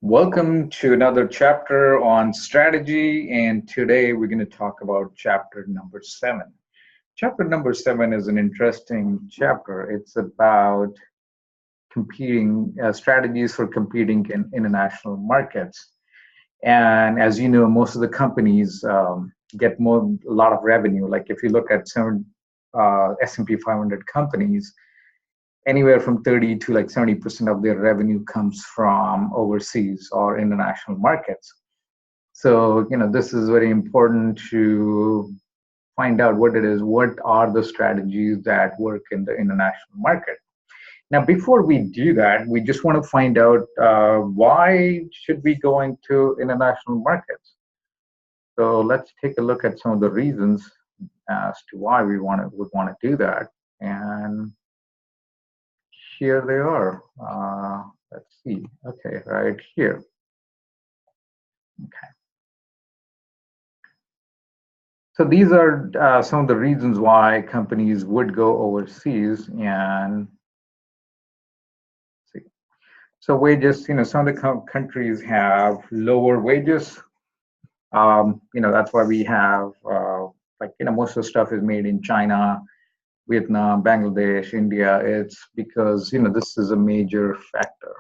Welcome to another chapter on strategy, and today we're going to talk about chapter number 7. Chapter number 7 is an interesting chapter. It's about competing strategies for competing in international markets. And as you know, most of the companies get a lot of revenue. Like if you look at some S&P 500 companies, anywhere from 30 to like 70% of their revenue comes from overseas or international markets. So, this is very important to find out what it is, what are the strategies that work in the international market. Now, before we do that, we just want to find out why should we go into international markets. So let's take a look at some of the reasons as to why would want to do that. And here they are. Let's see. Okay, right here. Okay. So these are some of the reasons why companies would go overseas. And see. So wages, some of the countries have lower wages. That's why we have most of the stuff is made in China, Vietnam, Bangladesh, India. It's because this is a major factor.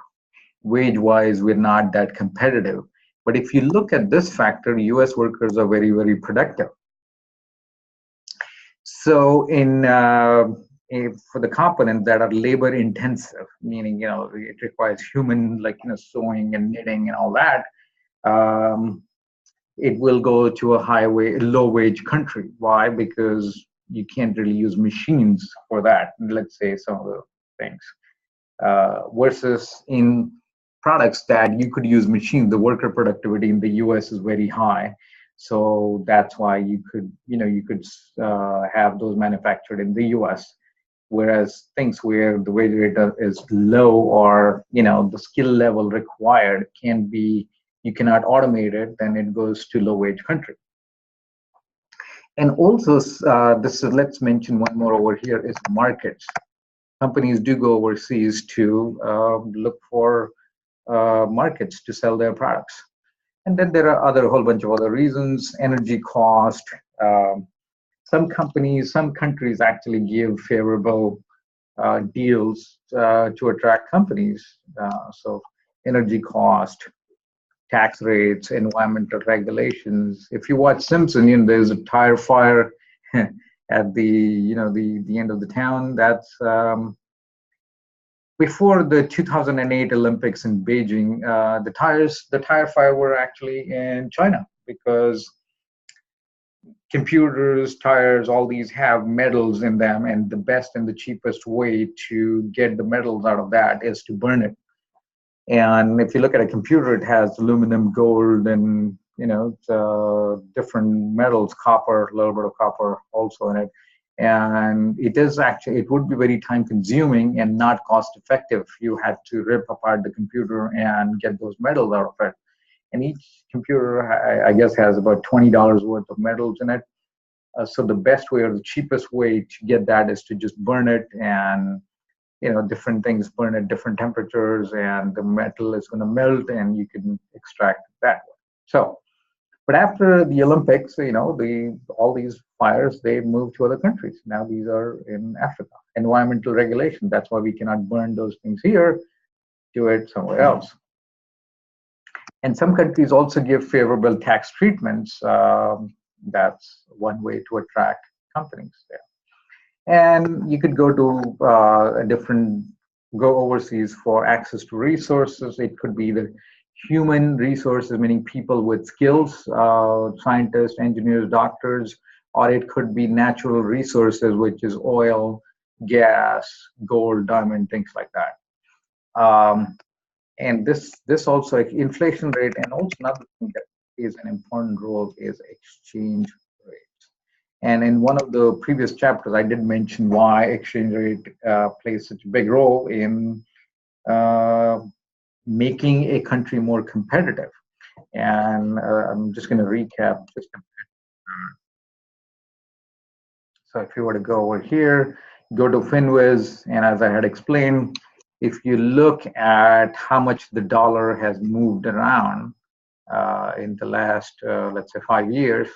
Wage-wise, we're not that competitive. But if you look at this factor, U.S. workers are very, very productive. So for the components that are labor intensive, meaning it requires human sewing and knitting and all that, it will go to a low wage country. Why? Because you can't really use machines for that. Let's say some of the things versus in products that you could use machines, the worker productivity in the U.S. is very high. So that's why you could have those manufactured in the U.S. Whereas things where the wage rate is low or the skill level required you cannot automate it, then it goes to low wage country. And also let's mention one more over here is markets. Companies do go overseas to look for markets to sell their products. And then there are a whole bunch of other reasons, energy cost. Some countries actually give favorable deals to attract companies. So energy cost, tax rates, environmental regulations. If you watch Simpson, there's a tire fire at the end of the town. That's before the 2008 Olympics in Beijing. The tire fire were actually in China because computers, tires, all these have metals in them, and the best and the cheapest way to get the metals out of that is to burn it. And if you look at a computer, it has aluminum, gold, and different metals, copper, a little bit of copper also in it. And it would be very time consuming and not cost effective. You had to rip apart the computer and get those metals out of it. And each computer, I guess, has about $20 worth of metals in it. So the best way or the cheapest way to get that is to just burn it, and different things burn at different temperatures, and the metal is going to melt, and you can extract it that way. So, but after the Olympics, all these fires, they moved to other countries. Now these are in Africa. Environmental regulation. That's why we cannot burn those things here. Do it somewhere else. And some countries also give favorable tax treatments. That's one way to attract companies there. And you could go to go overseas for access to resources. It could be the human resources, meaning people with skills, scientists, engineers, doctors, or it could be natural resources, which is oil, gas, gold, diamond, things like that. And this also, inflation rate, and also another thing that is an important role is exchange rates. And in one of the previous chapters, I did mention why exchange rate plays such a big role in making a country more competitive. And I'm just going to recap just a bit. So if you were to go over here, go to FinWiz, and as I had explained, if you look at how much the dollar has moved around in the last, let's say, 5 years,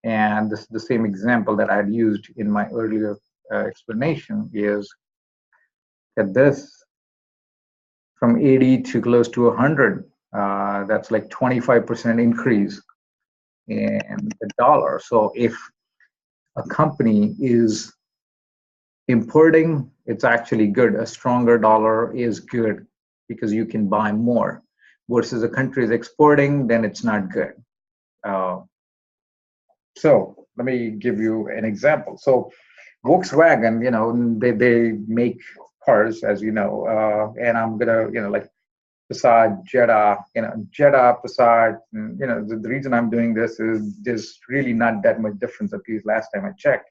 and this is the same example that I had used in my earlier explanation, is that this from 80 to close to 100, that's like 25% increase in the dollar. So if a company is importing, it's actually good. A stronger dollar is good because you can buy more. Versus a country is exporting, then it's not good. So let me give you an example. So Volkswagen, they make cars, as you know, and I'm gonna, like Passat, Jetta, Jetta, Passat. And, the reason I'm doing this is there's really not that much difference, at least last time I checked,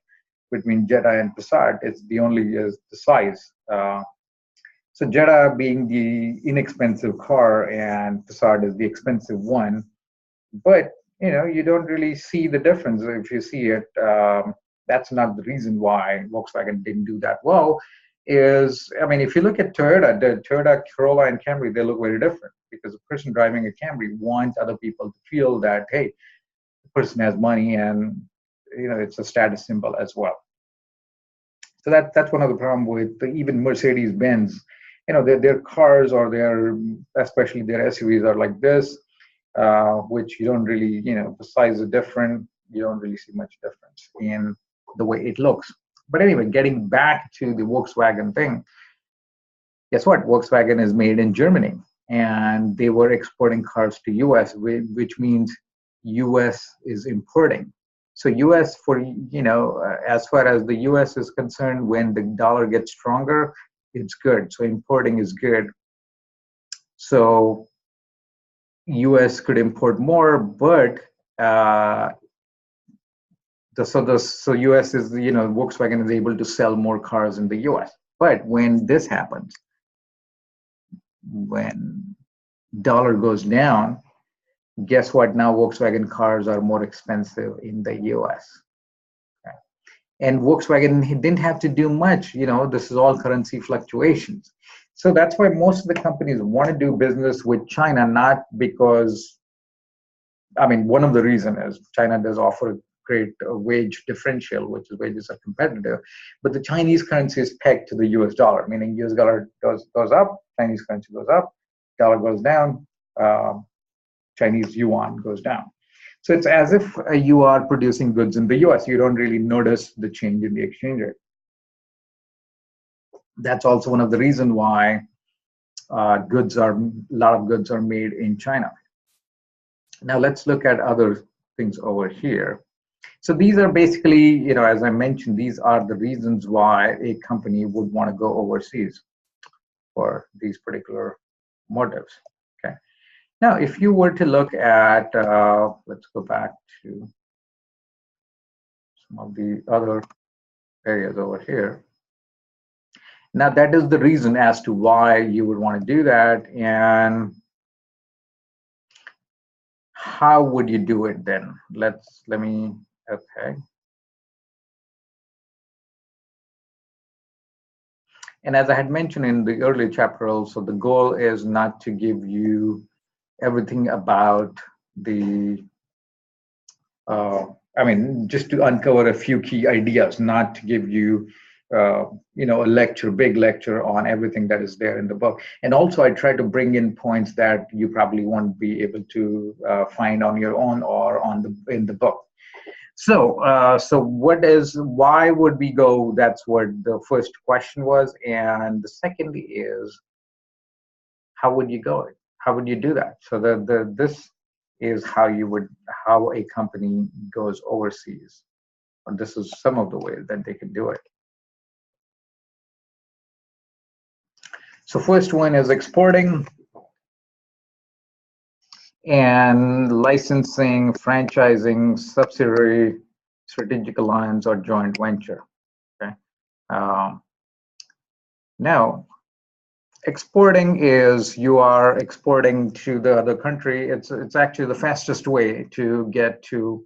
between Jetta and Passat. It's the only is the size. So Jetta being the inexpensive car and Passat is the expensive one, but you don't really see the difference if you see it. That's not the reason why Volkswagen didn't do that well. If you look at Toyota, the Toyota Corolla and Camry, they look very different because the person driving a Camry wants other people to feel that, hey, the person has money, and it's a status symbol as well. So that's one of the problems with even Mercedes Benz. Their cars or especially their SUVs are like this, which you don't really, the size is different. You don't really see much difference in the way it looks. But anyway, getting back to the Volkswagen thing, guess what? Volkswagen is made in Germany, and they were exporting cars to US, which means US is importing. So US as far as the US is concerned, when the dollar gets stronger, it's good. So importing is good. So US could import more, but so US is, Volkswagen is able to sell more cars in the US. But when this happens, when dollar goes down, guess what? Now Volkswagen cars are more expensive in the US. Okay. And Volkswagen didn't have to do much. This is all currency fluctuations. So that's why most of the companies want to do business with China, not because, one of the reasons is China does offer a great wage differential, which is wages are competitive, but the Chinese currency is pegged to the US dollar, meaning US dollar goes up, Chinese currency goes up, dollar goes down, Chinese yuan goes down. So it's as if you are producing goods in the US. You don't really notice the change in the exchange rate. That's also one of the reasons why a lot of goods are made in China. Now let's look at other things over here. So these are basically, as I mentioned, these are the reasons why a company would want to go overseas for these particular motives. Okay. Now, if you were to look at, let's go back to some of the other areas over here. Now, that is the reason as to why you would want to do that. And how would you do it then? Okay. And as I had mentioned in the earlier chapter also, the goal is not to give you everything about the, just to uncover a few key ideas, not to give you, a big lecture on everything that is there in the book. And also I try to bring in points that you probably won't be able to find on your own or in the book. So, why would we go? That's what the first question was. And the second is, how would you go? How would you do that? So this is how a company goes overseas. And this is some of the ways that they can do it. So first one is exporting and licensing, franchising, subsidiary, strategic alliance, or joint venture. Okay. Now, exporting is you are exporting to the other country. It's actually the fastest way to get to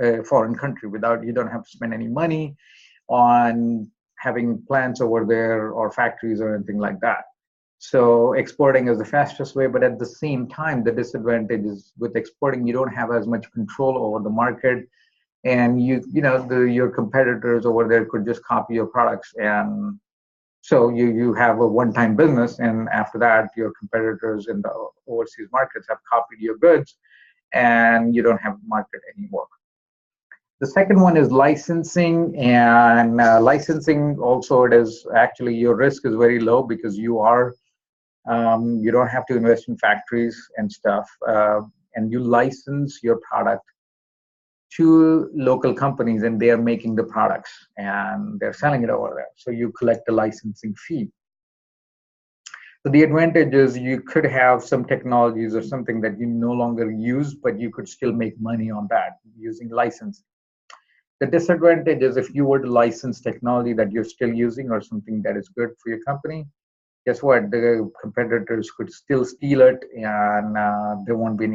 a foreign country without, you don't have to spend any money on having plants over there or factories or anything like that. So exporting is the fastest way, but at the same time, the disadvantage is with exporting, you don't have as much control over the market, and your competitors over there could just copy your products, and so you have a one-time business, and after that, your competitors in the overseas markets have copied your goods, and you don't have market anymore. The second one is licensing, and licensing also, it is actually your risk is very low because you don't have to invest in factories and stuff, and you license your product to local companies, and they are making the products and they're selling it over there. So you collect a licensing fee. So the advantage is you could have some technologies or something that you no longer use, but you could still make money on that using licensing. The disadvantage is if you were to license technology that you're still using or something that is good for your company, guess what? The competitors could still steal it, and they won't be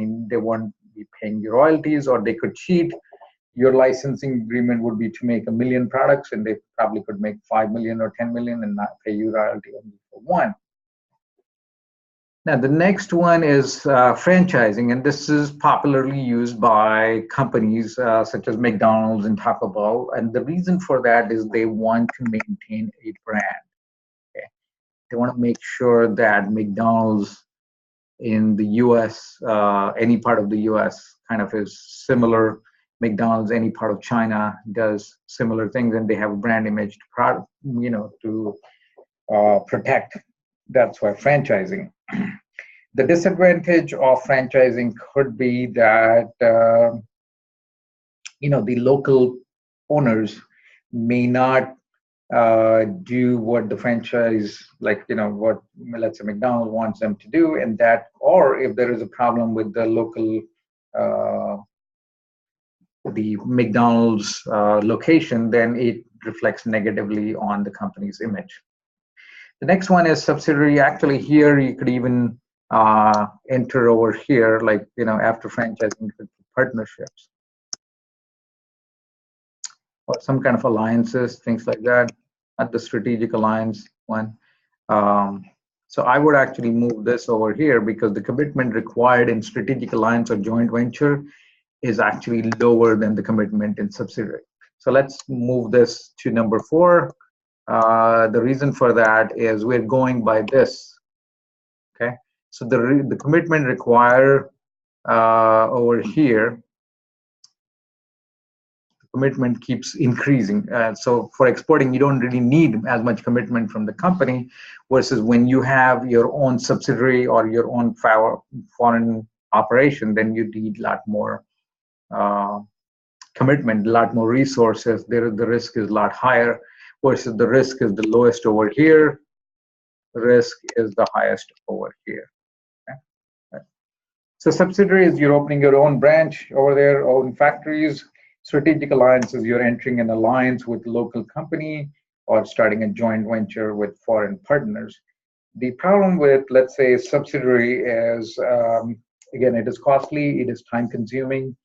paying you royalties, or they could cheat. Your licensing agreement would be to make 1 million products, and they probably could make 5 million or 10 million and not pay you royalty only for one. Now, the next one is franchising, and this is popularly used by companies such as McDonald's and Taco Bell. And the reason for that is they want to maintain a brand. Okay? They want to make sure that McDonald's in the US, any part of the US, kind of is similar. McDonald's, any part of China, does similar things, and they have a brand image to protect. That's why franchising. The disadvantage of franchising could be that the local owners may not do what the franchise, what, let's say, McDonald's wants them to do, and that, or if there is a problem with the local the McDonald's location, then it reflects negatively on the company's image. The next one is subsidiary. Actually, here you could even enter over here, after franchising, partnerships or some kind of alliances, things like that, at the strategic alliance one. So I would actually move this over here because the commitment required in strategic alliance or joint venture is actually lower than the commitment in subsidiary. So let's move this to number 4. The reason for that is we're going by this. Okay, so the commitment required over here, the commitment keeps increasing. So for exporting, you don't really need as much commitment from the company, versus when you have your own subsidiary or your own foreign operation, then you need a lot more commitment, a lot more resources. There, the risk is a lot higher, versus the risk is the lowest over here. The risk is the highest over here. Okay. So subsidiaries, you're opening your own branch over there, own factories. Strategic alliances, you're entering an alliance with a local company or starting a joint venture with foreign partners. The problem with, let's say, subsidiary is, again, it is costly, it is time consuming.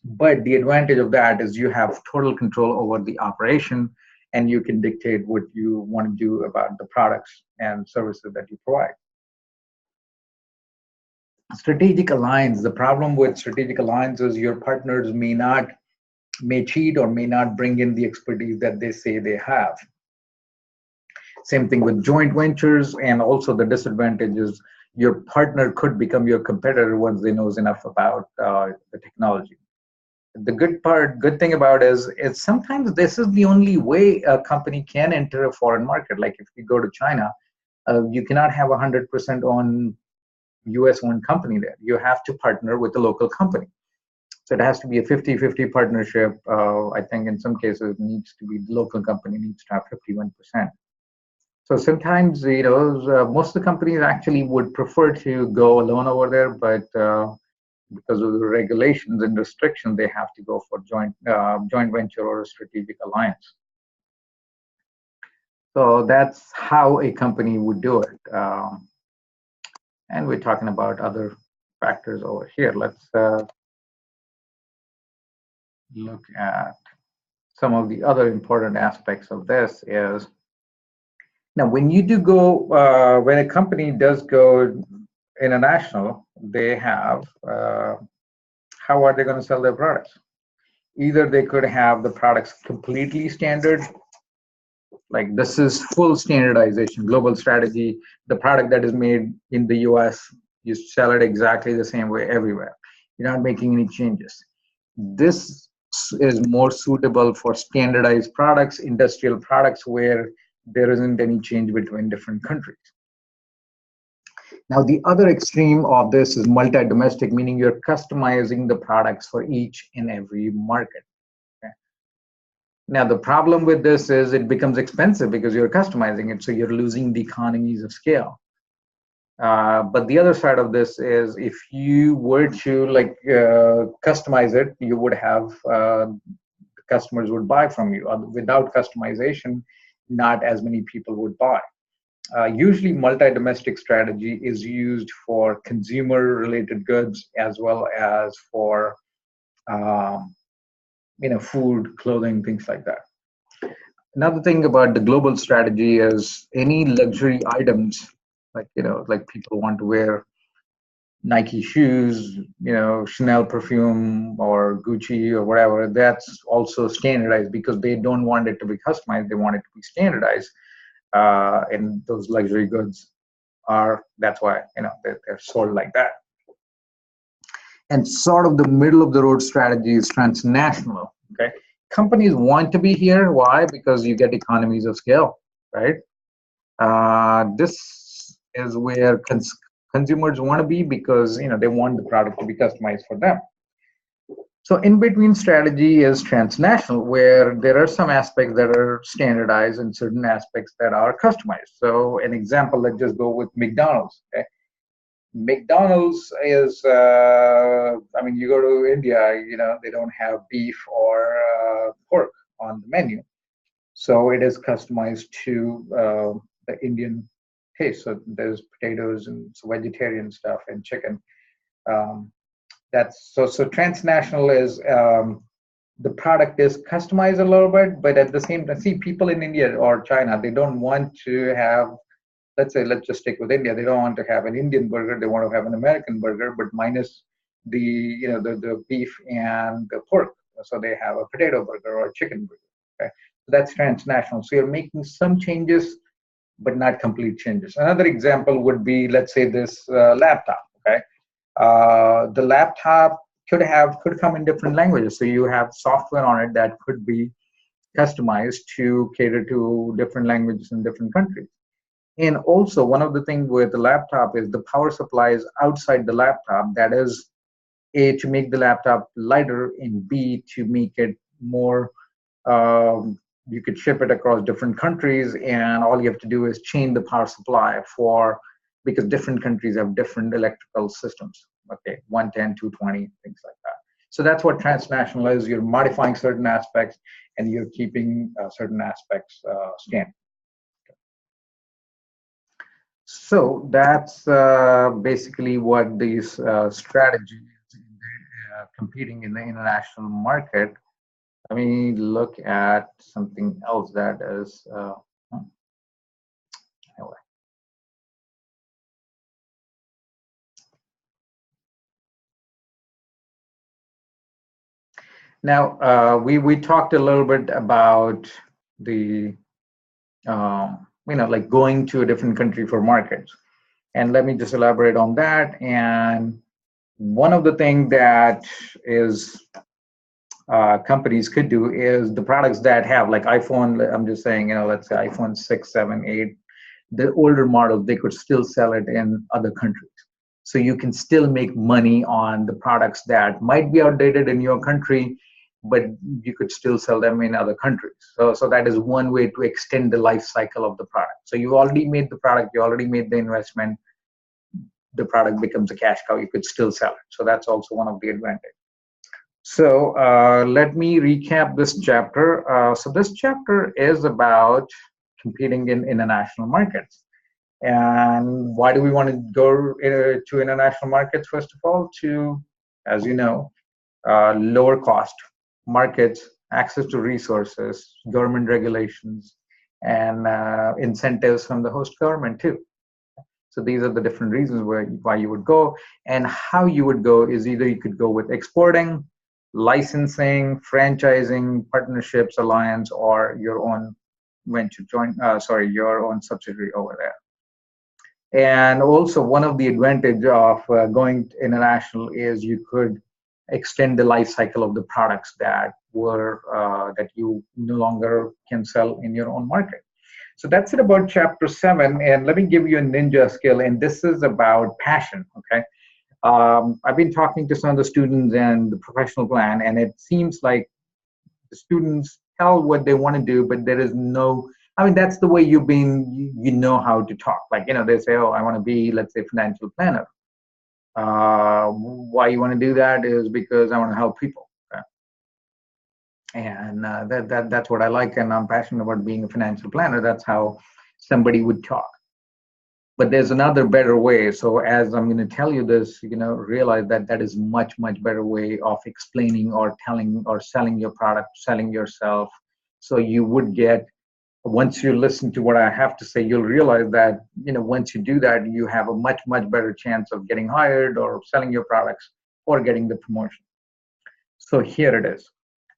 But the advantage of that is you have total control over the operation, and you can dictate what you want to do about the products and services that you provide. Strategic alliance, the problem with strategic alliance is your partners may cheat or may not bring in the expertise that they say they have. Same thing with joint ventures, and also the disadvantage is your partner could become your competitor once they knows enough about the technology. The good thing about it is sometimes this is the only way a company can enter a foreign market. Like if you go to China, you cannot have 100% on US owned company there. You have to partner with the local company. So it has to be a 50-50 partnership. I think in some cases it needs to be the local company needs to have 51%. So sometimes, most of the companies actually would prefer to go alone over there, but because of the regulations and restrictions, they have to go for joint venture or a strategic alliance. So that's how a company would do it. And we're talking about other factors over here. Let's look at some of the other important aspects of this is, now when you do go, when a company does go international, they have, how are they going to sell their products? Either they could have the products completely standard, like this is full standardization, global strategy. The product that is made in the US, you sell it exactly the same way everywhere. You're not making any changes. This is more suitable for standardized products, industrial products, where there isn't any change between different countries. Now, the other extreme of this is multi-domestic, meaning you're customizing the products for each and every market. Okay? Now, the problem with this is it becomes expensive because you're customizing it, so you're losing the economies of scale. But the other side of this is if you were to customize it, you would have customers would buy from you. Without customization, not as many people would buy. Usually multi-domestic strategy is used for consumer-related goods as well as for food, clothing, things like that. Another thing about the global strategy is any luxury items, like people want to wear Nike shoes, Chanel perfume or Gucci or whatever, that's also standardized because they don't want it to be customized. They want it to be standardized. And those luxury goods that's why, they're sold like that. And sort of the middle of the road strategy is transnational, okay? Companies want to be here. Why? Because you get economies of scale, right? This is where consumers want to be because they want the product to be customized for them. So in between strategy is transnational, where there are some aspects that are standardized and certain aspects that are customized. So an example, let's just go with McDonald's. Okay? McDonald's is, you go to India, they don't have beef or pork on the menu. So it is customized to the Indian taste. So there's potatoes and vegetarian stuff and chicken. That's so transnational is the product is customized a little bit, but at the same time, see, people in India or China, they don't want to have, let's just stick with India. They don't want to have an Indian burger. They want to have an American burger, but minus the the beef and the pork. So they have a potato burger or a chicken burger. Okay? So that's transnational. So you're making some changes, but not complete changes. Another example would be, let's say this laptop. Okay, the laptop could come in different languages. So you have software on it that could be customized to cater to different languages in different countries. And also, one of the things with the laptop is the power supply is outside the laptop. That is, A, to make the laptop lighter, and B, to make it more, you could ship it across different countries, and all you have to do is change the power supply because different countries have different electrical systems. Okay, 110, 220, things like that. So that's what transnational is. You're modifying certain aspects and you're keeping certain aspects standard. So that's basically what these strategies competing in the international market. Let me look at something else that is anyway. Now we talked a little bit about the like going to a different country for markets, and let me just elaborate on that. And one of the things that is companies could do is the products that have like iPhone. I'm just saying, let's say iPhone 6, 7, 8, the older models, they could still sell it in other countries. So you can still make money on the products that might be outdated in your country, but you could still sell them in other countries. So that is one way to extend the life cycle of the product. So you already made the product, you already made the investment, the product becomes a cash cow, you could still sell it. So that's also one of the advantages. So let me recap this chapter. So this chapter is about competing in international markets. And why do we want to go to international markets? First of all, to, as you know, lower cost markets access to resources, government regulations, and incentives from the host government too. So these are the different reasons why you would go. And how you would go is either you could go with exporting, licensing, franchising, partnerships, alliance, or your own venture your own subsidiary over there. And also, one of the advantage of going international is you could extend the life cycle of the products that that you no longer can sell in your own market. So that's it about Chapter 7. And let me give you a ninja skill. And this is about passion. Okay. I've been talking to some of the students and the professional plan, and it seems like the students tell what they want to do, but there is no, I mean, that's the way you know how to talk. Like, they say, oh, I want to be, let's say, financial planner. Why you want to do that is because I want to help people. Okay? And that's what I like, and I'm passionate about being a financial planner. That's how somebody would talk. But there's another better way. So as I'm going to tell you this, realize that that is much, much better way of explaining or telling or selling your product, selling yourself. So you would get, once you listen to what I have to say, you'll realize that, once you do that, you have a much, much better chance of getting hired or selling your products or getting the promotion. So here it is.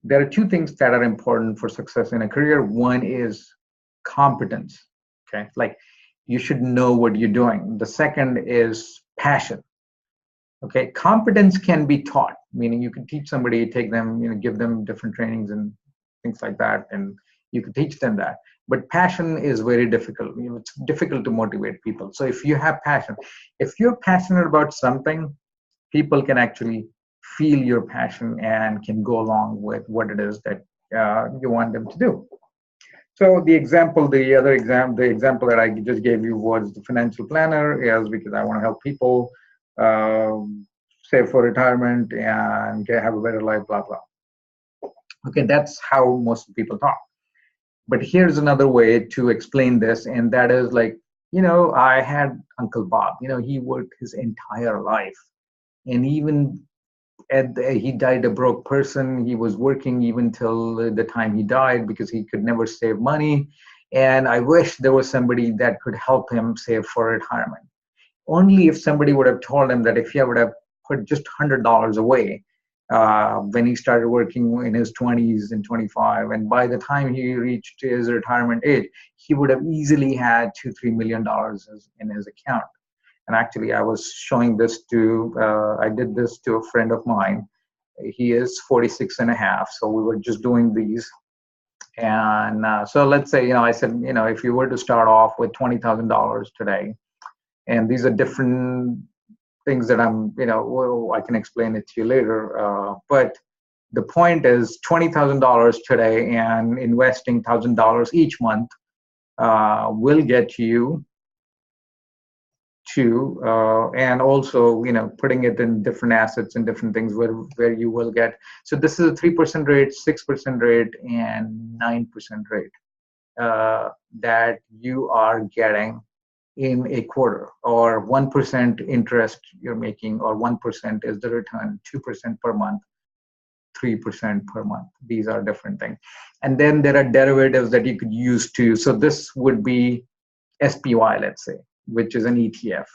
There are two things that are important for success in a career. One is competence. Okay. Like, you should know what you're doing. The second is passion. Okay, competence can be taught, meaning you can teach somebody, take them, give them different trainings and things like that, and you can teach them that. But passion is very difficult. It's difficult to motivate people. So if you have passion, if you're passionate about something, people can actually feel your passion and can go along with what it is that you want them to do. So the example that I just gave you was the financial planner, is because I want to help people save for retirement and have a better life, blah, blah. Okay, that's how most people talk. But here's another way to explain this, and that is like, I had Uncle Bob, he worked his entire life. And even he died a broke person. He was working even till the time he died because he could never save money. And I wish there was somebody that could help him save for retirement. Only if somebody would have told him that if he would have put just $100 away when he started working in his 20s and 25, and by the time he reached his retirement age, he would have easily had $2-3 million in his account. And actually, I was showing this I did this to a friend of mine. He is 46 and a half. So we were just doing these. And so let's say, I said, if you were to start off with $20,000 today, and these are different things that I can explain it to you later. But the point is $20,000 today and investing $1,000 each month will get you to, and also, putting it in different assets and different things where you will get. So this is a 3% rate, 6% rate, and 9% rate that you are getting in a quarter, or 1% interest you're making, or 1% is the return, 2% per month, 3% per month. These are different things. And then there are derivatives that you could use too. So this would be SPY, let's say, which is an ETF.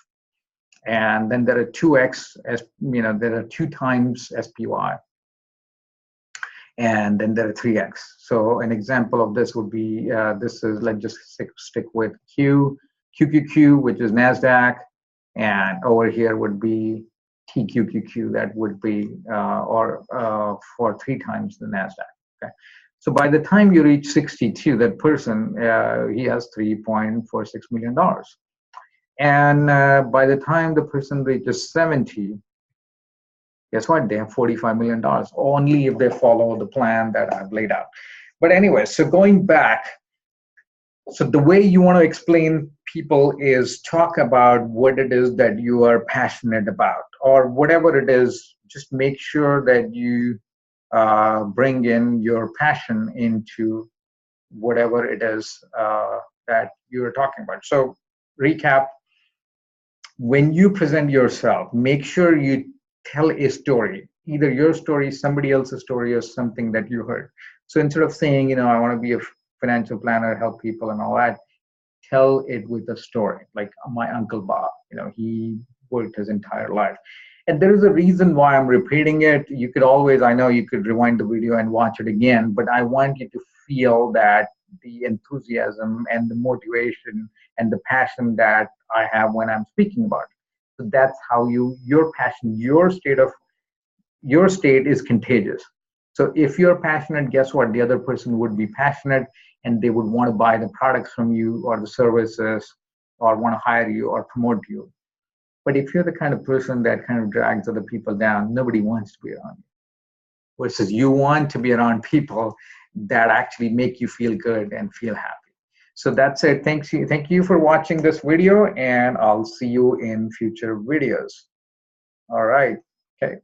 And then there are 2x, there are 2 times SPY. And then there are 3x. So an example of this would be, let's just stick with QQQ, which is NASDAQ. And over here would be TQQQ, that would be, for 3 times the NASDAQ. Okay. So by the time you reach 62, that person, he has $3.46 million. And by the time the person reaches 70, guess what? They have $45 million, only if they follow the plan that I've laid out. But anyway, so going back, so the way you want to explain people is talk about what it is that you are passionate about, or whatever it is. Just make sure that you bring in your passion into whatever it is that you're talking about. So recap, when you present yourself, make sure you tell a story, either your story, somebody else's story, or something that you heard. So instead of saying, I want to be a financial planner, help people and all that, tell it with a story. Like my Uncle Bob, he worked his entire life. And there is a reason why I'm repeating it. You could always, I know you could rewind the video and watch it again, but I want you to feel that the enthusiasm and the motivation and the passion that I have when I'm speaking about it. So that's how your passion, your state is contagious. So if you're passionate, guess what? The other person would be passionate and they would want to buy the products from you or the services or want to hire you or promote you. But if you're the kind of person that kind of drags other people down, nobody wants to be around you. Versus you want to be around people that actually make you feel good and feel happy. So that's it. Thank you for watching this video, and I'll see you in future videos. All right. Okay.